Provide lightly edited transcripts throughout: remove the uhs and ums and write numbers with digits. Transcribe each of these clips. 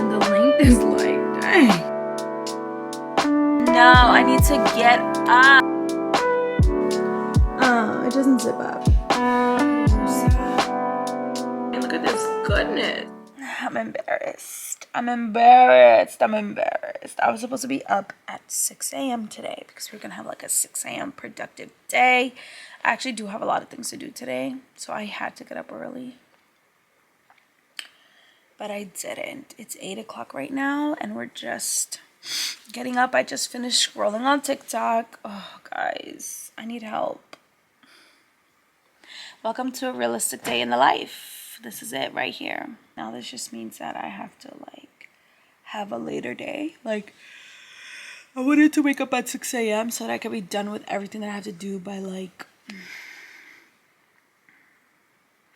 And the length is like, dang. No, I need to get up. Oh, it doesn't zip up. And look at this goodness. I'm embarrassed. I'm embarrassed. I'm embarrassed. I was supposed to be up at 6 a.m. today because we're gonna have like a 6 a.m. productive day. I actually do have a lot of things to do today, so I had to get up early. But I didn't. It's 8 o'clock right now and we're just getting up. I just finished scrolling on TikTok. Oh, guys, I need help. Welcome to a realistic day in the life. This is it right here. Now this just means that I have to like have a later day. Like I wanted to wake up at 6 a.m. so that I could be done with everything that I have to do by like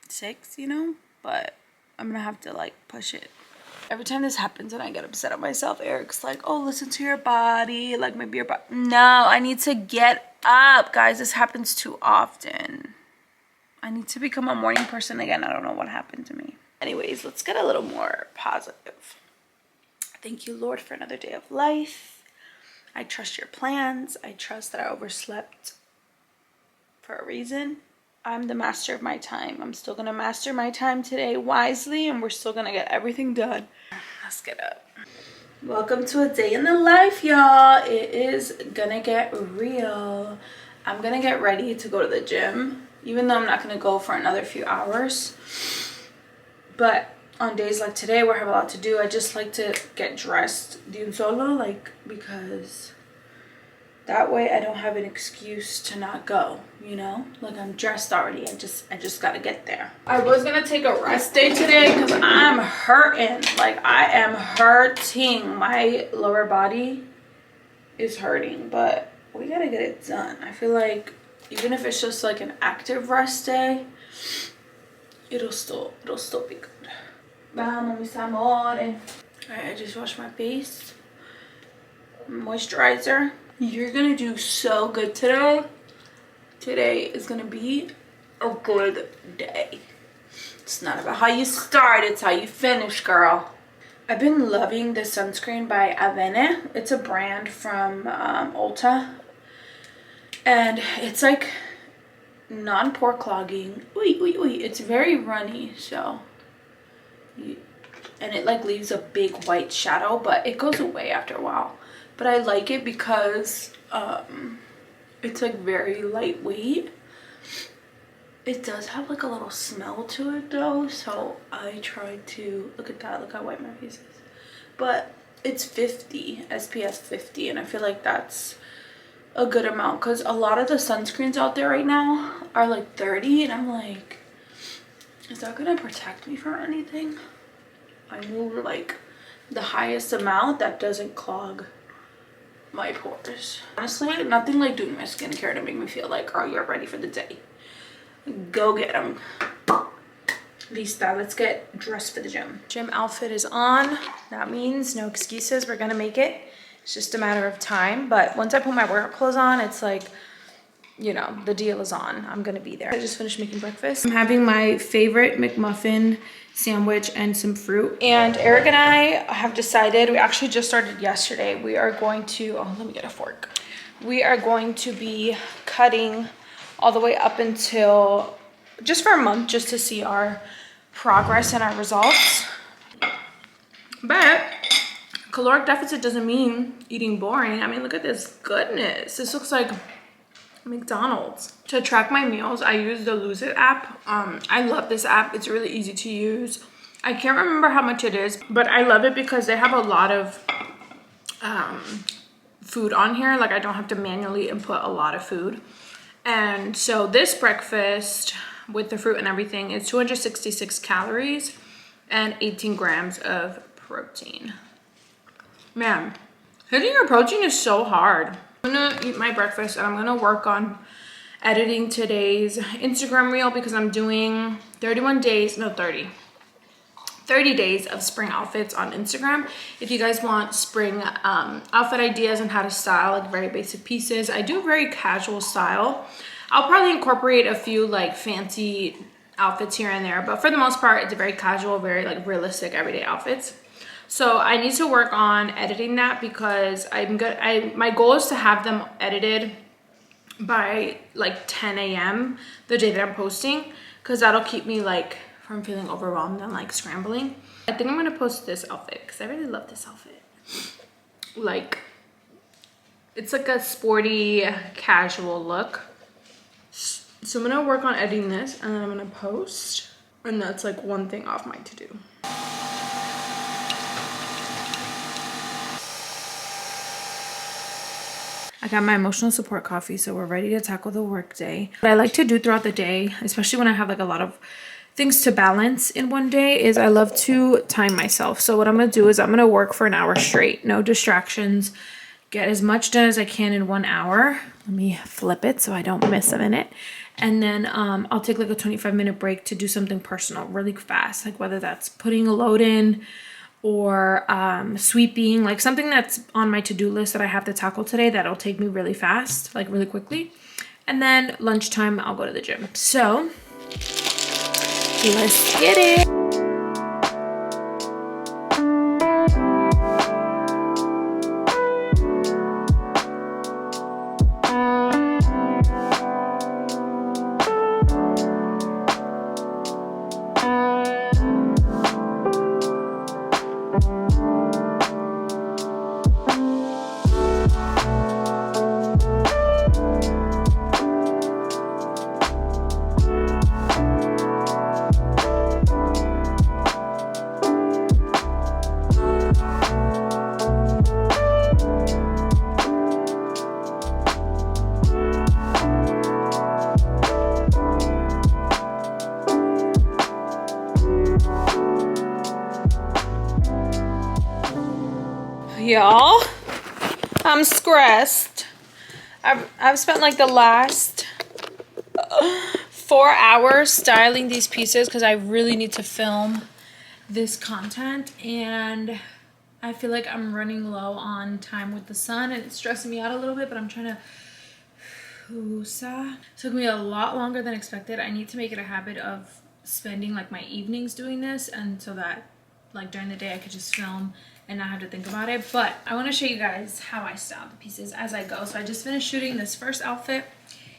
6, you know? But I'm gonna have to like push it. Every time this happens and I get upset at myself, Eric's like, oh, listen to your body. Like maybe your body. No, I need to get up. Guys, this happens too often. I need to become a morning person again. I don't know what happened to me. Anyways, let's get a little more positive. Thank you, Lord, for another day of life. I trust your plans. I trust that I overslept for a reason. I'm the master of my time. I'm still gonna master my time today wisely, and we're still gonna get everything done. Let's get up. Welcome to a day in the life, y'all. It is gonna get real. I'm gonna get ready to go to the gym, even though I'm not gonna go for another few hours. But on days like today where I have a lot to do, I just like to get dressed de un solo, like, because that way I don't have an excuse to not go, you know? Like I'm dressed already. I just gotta get there. I was gonna take a rest day today because I'm hurting. Like I am hurting. My lower body is hurting, but we gotta get it done. I feel like even if it's just like an active rest day, it'll still be good. Vamos, mis amores. Alright, I just washed my face. Moisturizer. You're gonna do so good today. Today is gonna be a good day. It's not about how you start, it's how you finish, girl. I've been loving this sunscreen by Avene. It's a brand from Ulta. And it's like non-pore clogging. It's very runny, so. And it like leaves a big white shadow, but it goes away after a while. But I like it because it's like very lightweight. It does have like a little smell to it though, so I try to look at that. Look how white my face is. But it's 50 SPF 50, and I feel like that's a good amount because a lot of the sunscreens out there right now are like 30, and I'm like, is that gonna protect me from anything? I knew like the highest amount that doesn't clog my pores. Honestly, nothing like doing my skincare to make me feel like, oh, you're ready for the day. Go get them. Lista, let's get dressed for the gym. Gym outfit is on. That means no excuses. We're gonna make it. It's just a matter of time. But once I put my workout clothes on, it's like, you know, the deal is on. I'm gonna be there. I just finished making breakfast. I'm having my favorite McMuffin sandwich and some fruit. And Eric and I have decided, we actually just started yesterday, we are going to, oh, let me get a fork. We are going to be cutting all the way up until, just for a month, just to see our progress and our results. But caloric deficit doesn't mean eating boring. I mean, look at this goodness. This looks like McDonald's. To track my meals, I use the Lose It app. I love this app. It's really easy to use. I can't remember how much it is, but I love it because they have a lot of food on here. Like I don't have to manually input a lot of food. And so this breakfast with the fruit and everything is 266 calories and 18 grams of protein. Man, hitting your protein is so hard. I'm gonna eat my breakfast and I'm gonna work on editing today's Instagram reel because I'm doing 30 days of spring outfits on Instagram. If you guys want spring outfit ideas and how to style like very basic pieces, I do very casual style. I'll probably incorporate a few like fancy outfits here and there, but for the most part, it's very casual, very like realistic everyday outfits. So I need to work on editing that because my goal is to have them edited by like 10 a.m. the day that I'm posting, because that'll keep me like from feeling overwhelmed and like scrambling. I think I'm gonna post this outfit because I really love this outfit. Like, it's like a sporty casual look. So I'm gonna work on editing this and then I'm gonna post, and that's like one thing off my to-do. I got my emotional support coffee, so we're ready to tackle the work day. What I like to do throughout the day, especially when I have like a lot of things to balance in one day, is I love to time myself. So what I'm gonna do is I'm gonna work for an hour straight, no distractions, get as much done as I can in 1 hour. Let me flip it so I don't miss a minute. And then I'll take like a 25-minute break to do something personal really fast, like whether that's putting a load in or sweeping, like something that's on my to-do list that I have to tackle today that'll take me really fast, like really quickly. And then lunchtime, I'll go to the gym. So let's get it. Y'all, I'm stressed. I've spent like the last 4 hours styling these pieces because I really need to film this content, and I feel like I'm running low on time with the sun and it's stressing me out a little bit, but I'm trying to took me a lot longer than expected. I need to make it a habit of spending like my evenings doing this, and so that like during the day I could just film and not have to think about it. But I want to show you guys how I style the pieces as I go. So I just finished shooting this first outfit,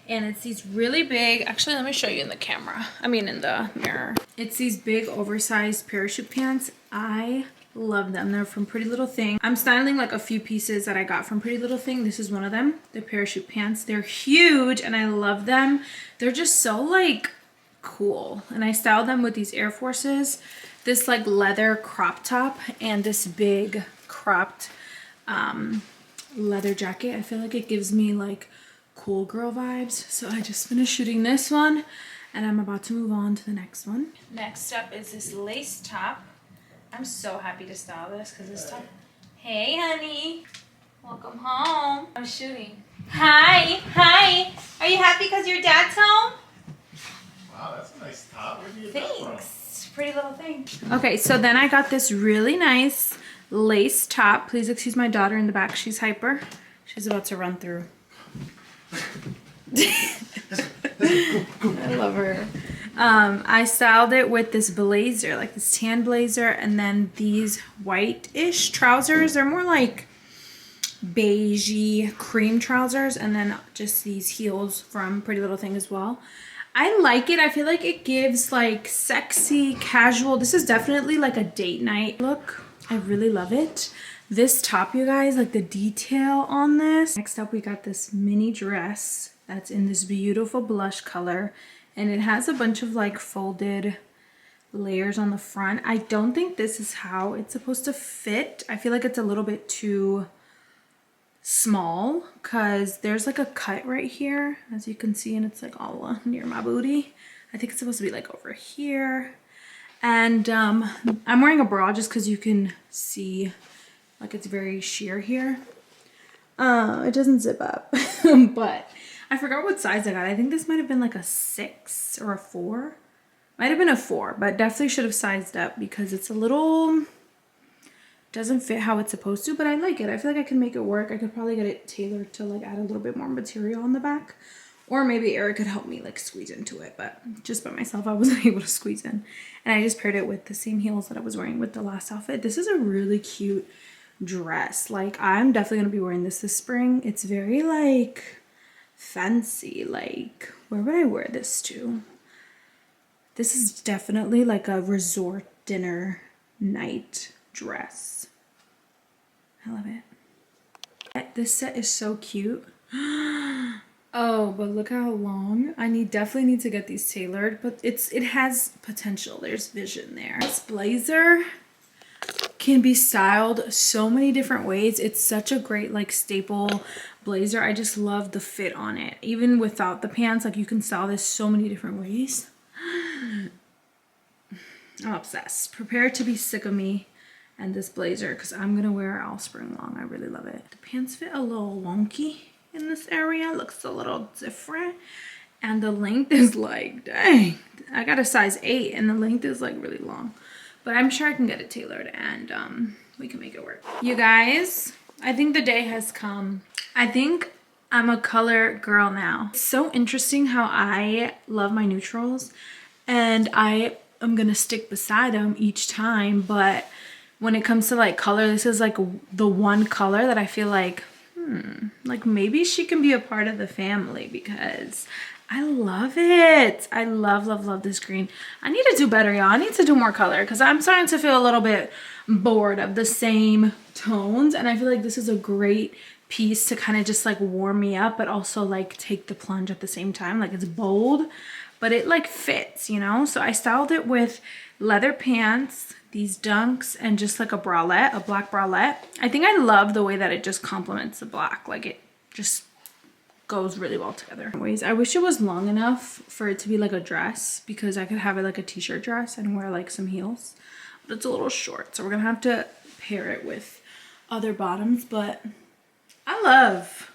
and it's these really big, actually let me show you in the camera, I mean in the mirror. It's these big oversized parachute pants. I love them. They're from Pretty Little Thing. I'm styling like a few pieces that I got from Pretty Little Thing. This is one of them, the parachute pants. They're huge and I love them. They're just so like cool, and I styled them with these Air Forces, this like leather crop top, and this big cropped leather jacket. I feel like it gives me like cool girl vibes. So I just finished shooting this one and I'm about to move on to the next one. Next up is this lace top. I'm so happy to style this because this top. Hey honey, welcome home. I'm shooting. Hi. Are you happy because your dad's home? Wow, that's a nice top. Where did you get that from? Thanks. Pretty Little Thing. Okay, so then I got this really nice lace top. Please excuse my daughter in the back. She's hyper. She's about to run through. I love her. I styled it with this blazer, like this tan blazer, and then these white-ish trousers. They're more like beigey cream trousers, and then just these heels from Pretty Little Thing as well. I like it. I feel like it gives like sexy, casual. This is definitely like a date night look. I really love it. This top, you guys, like the detail on this. Next up, we got this mini dress that's in this beautiful blush color, and it has a bunch of like folded layers on the front. I don't think this is how it's supposed to fit. I feel like it's a little bit too small because there's like a cut right here, as you can see, and it's like all near my booty. I think it's supposed to be like over here. And I'm wearing a bra just because you can see like it's very sheer here. It doesn't zip up. But I forgot what size I got. I think this might have been like a 6 or a 4. Might have been a 4, but definitely should have sized up because it's a little, doesn't fit how it's supposed to, but I like it. I feel like I can make it work. I could probably get it tailored to like add a little bit more material on the back, Or maybe Eric could help me like squeeze into it, but just by myself I wasn't able to squeeze in. And I just paired it with the same heels that I was wearing with the last outfit. This is a really cute dress. Like I'm definitely gonna be wearing this spring. It's very like fancy. Like where would I wear this to? This is definitely like a resort dinner night dress. I love it. This set is so cute. Oh, but look how long. Definitely need to get these tailored, but it has potential. There's vision there. This blazer can be styled so many different ways. It's such a great like staple blazer. I just love the fit on it. Even without the pants, like you can style this so many different ways. I'm obsessed. Prepare to be sick of me and this blazer because I'm gonna wear it all spring long. I really love it. The pants fit a little wonky in this area. Looks a little different. And the length is like, dang. I got a size 8 and the length is like really long. But I'm sure I can get it tailored and we can make it work. You guys, I think the day has come. I think I'm a color girl now. It's so interesting how I love my neutrals and I am gonna stick beside them each time, but when it comes to like color, this is like the one color that I feel like like maybe she can be a part of the family because I love it. I love this green. I need to do better, y'all. I need to do more color because I'm starting to feel a little bit bored of the same tones, and I feel like this is a great piece to kind of just like warm me up but also like take the plunge at the same time. Like it's bold but it like fits, you know. So I styled it with leather pants, these dunks, and just like a bralette, a black bralette. I think I love the way that it just complements the black. Like it just goes really well together. Anyways, I wish it was long enough for it to be like a dress because I could have it like a t-shirt dress and wear like some heels, but it's a little short, so we're gonna have to pair it with other bottoms. But I love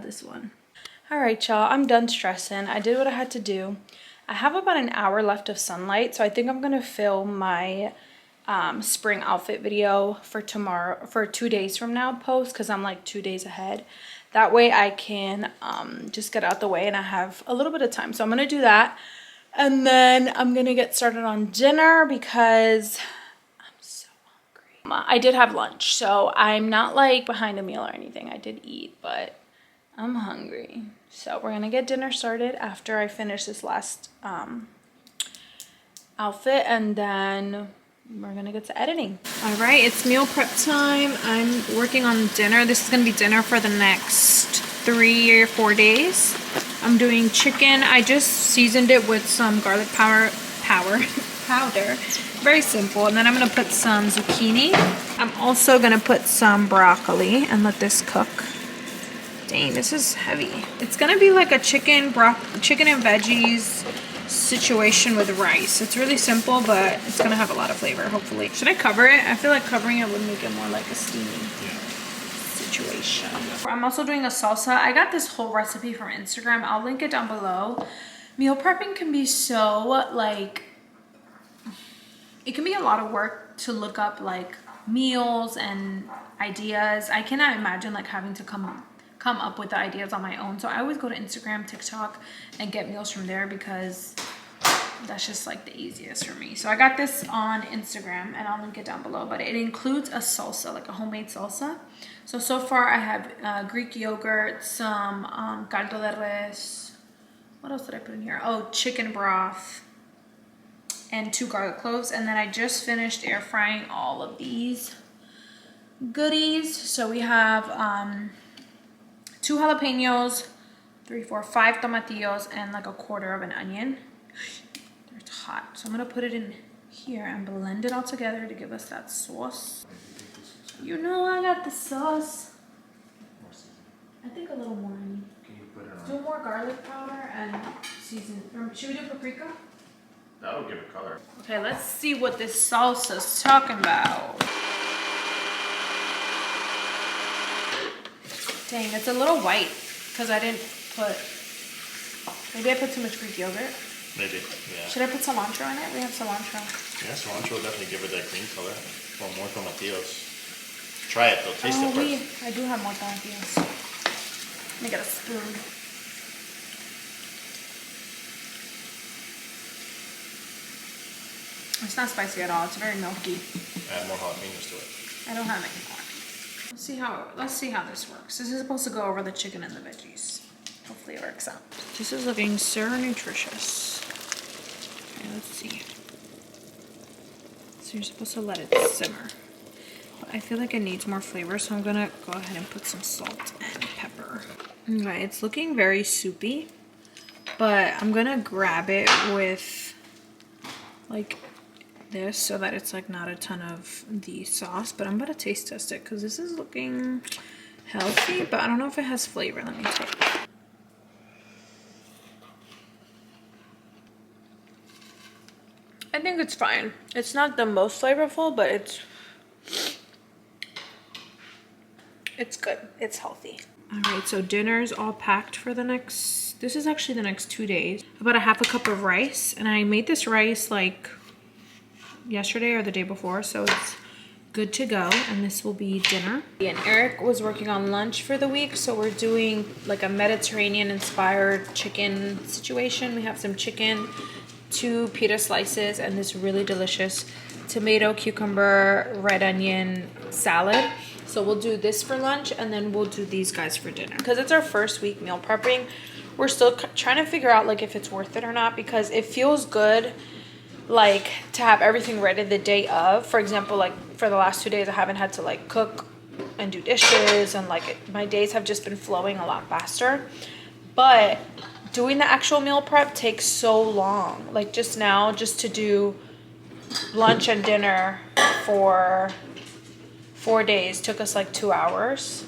this one. All right, y'all, I'm done stressing. I did what I had to do. I have about an hour left of sunlight, so I think I'm gonna film my spring outfit video for tomorrow, for 2 days from now post, because I'm like 2 days ahead. That way I can just get out the way and I have a little bit of time. So I'm gonna do that, and then I'm gonna get started on dinner because I'm so hungry. I did have lunch, so I'm not like behind a meal or anything. I did eat, but I'm hungry. So we're gonna get dinner started after I finish this last outfit, and then we're gonna get to editing. All right, it's meal prep time. I'm working on dinner. This is gonna be dinner for the next 3 or 4 days. I'm doing chicken. I just seasoned it with some garlic powder. Very simple. And then I'm gonna put some zucchini. I'm also gonna put some broccoli and let this cook. Dang, this is heavy. It's gonna be like a chicken and veggies situation with rice. It's really simple, but it's gonna have a lot of flavor, hopefully. Should I cover it? I feel like covering it would make it more like a steamy situation. I'm also doing a salsa. I got this whole recipe from Instagram. I'll link it down below. Meal prepping can be so like, it can be a lot of work to look up like meals and ideas. I cannot imagine like having to come up with the ideas on my own. So I always go to Instagram, TikTok, and get meals from there because that's just like the easiest for me. So I got this on Instagram and I'll link it down below, but it includes a salsa, like a homemade salsa. So far I have Greek yogurt, some caldo de res. What else did I put in here? Oh, chicken broth and 2 garlic cloves. And then I just finished air frying all of these goodies. So we have 2 jalapenos, 5 tomatillos, and like 1/4 of an onion. It's hot, so I'm gonna put it in here and blend it all together to give us that sauce. You know I got the sauce. I think a little more. Can you put it on? Do more garlic powder and season. Should we do paprika? That'll give it color. Okay, let's see what this salsa's talking about. Dang, it's a little white because I didn't put, maybe I put too much Greek yogurt. Maybe, yeah. Should I put cilantro in it? We have cilantro. Yeah, cilantro will definitely give it that green color. Or more tomatillos. Try it though, taste it first. I do have more tomatillos. Let me get a spoon. It's not spicy at all. It's very milky. Add more jalapenos to it. I don't have any more. Let's see how this works. This is supposed to go over the chicken and the veggies. Hopefully it works out. This is looking so nutritious. Okay, let's see. So you're supposed to let it simmer. But I feel like it needs more flavor, so I'm gonna go ahead and put some salt and pepper. Okay, it's looking very soupy, but I'm gonna grab it with like this so that it's like not a ton of the sauce, but I'm gonna taste test it because this is looking healthy, but I don't know if it has flavor. Let me take. I think it's fine. It's not the most flavorful, but it's good. It's healthy. All right, so dinner's all packed for the next, this is actually the next 2 days. About a half a cup of rice, and I made this rice like yesterday or the day before, so it's good to go. And this will be dinner. And Eric was working on lunch for the week, so we're doing like a Mediterranean inspired chicken situation. We have some chicken, 2 pita slices, and this really delicious tomato, cucumber, red onion salad. So we'll do this for lunch, and then we'll do these guys for dinner. Because it's our first week meal prepping, we're still trying to figure out like if it's worth it or not, because it feels good like to have everything ready the day of. For example, like for the last 2 days I haven't had to like cook and do dishes, and like my days have just been flowing a lot faster. But doing the actual meal prep takes so long. Like just now, just to do lunch and dinner for 4 days took us like 2 hours.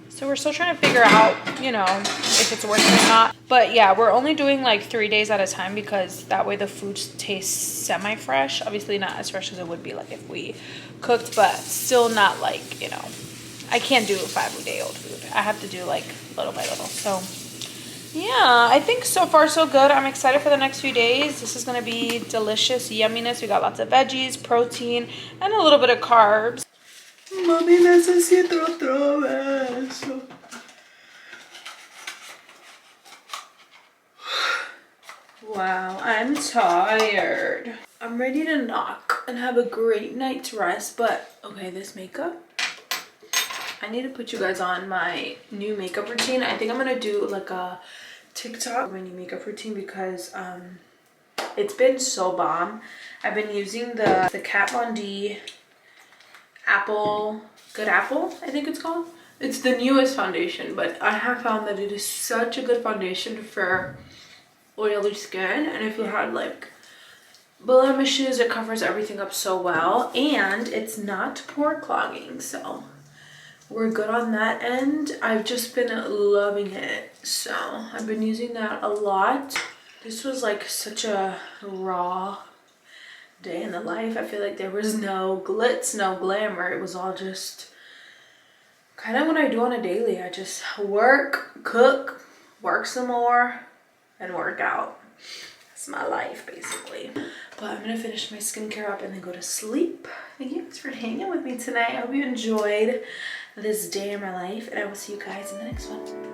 So we're still trying to figure out, you know, if it's worth it or not. But yeah, we're only doing like 3 days at a time, because that way the food tastes semi-fresh. Obviously not as fresh as it would be like if we cooked, but still not like, you know, I can't do 5-day-old food. I have to do like little by little. So yeah, I think so far so good. I'm excited for the next few days. This is gonna be delicious yumminess. We got lots of veggies, protein, and a little bit of carbs. Mami, necesito otro beso. Wow, I'm tired. I'm ready to knock and have a great night's rest, but okay, this makeup. I need to put you guys on my new makeup routine. I think I'm gonna do like a TikTok my new makeup routine, because it's been so bomb. I've been using the Kat Von D Good Apple, I think it's called. It's the newest foundation, but I have found that it is such a good foundation for oily skin, and if you had like blemishes, it covers everything up so well, and it's not pore clogging, so we're good on that end. I've just been loving it, so I've been using that a lot. This was like such a raw day in the life. I feel like there was no glitz, no glamour. It was all just kind of what I do on a daily. I just work, cook, work some more, and work out. That's my life basically. But I'm gonna finish my skincare up and then go to sleep. Thank you guys for hanging with me tonight. I hope you enjoyed this day in my life, and I will see you guys in the next one.